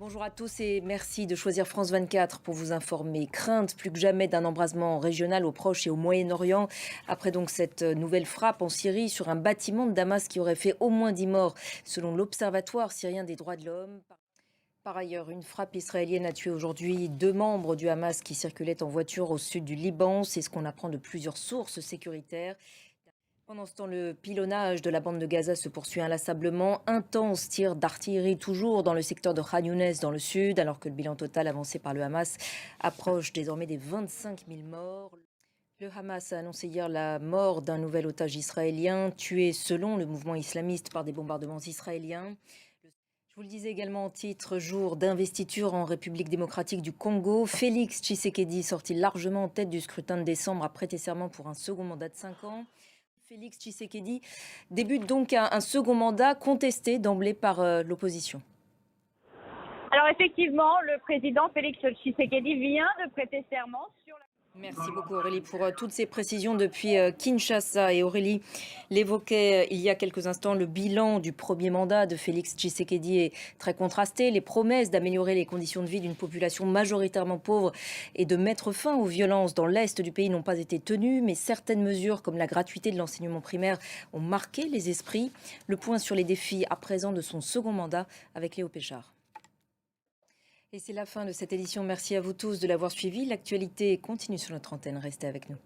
Bonjour à tous et merci de choisir France 24 pour vous informer. Crainte plus que jamais d'un embrasement régional au Proche et au Moyen-Orient. Après donc cette nouvelle frappe en Syrie sur un bâtiment de Damas qui aurait fait au moins 10 morts selon l'Observatoire syrien des droits de l'homme. Par ailleurs, une frappe israélienne a tué aujourd'hui 2 membres du Hamas qui circulaient en voiture au sud du Liban. C'est ce qu'on apprend de plusieurs sources sécuritaires. Pendant ce temps, le pilonnage de la bande de Gaza se poursuit inlassablement. Intense tir d'artillerie toujours dans le secteur de Khan Younes dans le sud, alors que le bilan total avancé par le Hamas approche désormais des 25 000 morts. Le Hamas a annoncé hier la mort d'un nouvel otage israélien, tué selon le mouvement islamiste par des bombardements israéliens. Je vous le disais également en titre, jour d'investiture en République démocratique du Congo. Félix Tshisekedi, sorti largement en tête du scrutin de décembre, a prêté serment pour un second mandat de 5 ans. Félix Tshisekedi débute donc un second mandat contesté d'emblée par l'opposition. Alors effectivement, le président Félix Tshisekedi vient de prêter serment sur la... Merci beaucoup Aurélie pour toutes ces précisions depuis Kinshasa. Et Aurélie l'évoquait il y a quelques instants, le bilan du premier mandat de Félix Tshisekedi est très contrasté. Les promesses d'améliorer les conditions de vie d'une population majoritairement pauvre et de mettre fin aux violences dans l'est du pays n'ont pas été tenues, mais certaines mesures comme la gratuité de l'enseignement primaire ont marqué les esprits. Le point sur les défis à présent de son second mandat avec Léo Péchard. Et c'est la fin de cette édition. Merci à vous tous de l'avoir suivi. L'actualité continue sur notre antenne. Restez avec nous.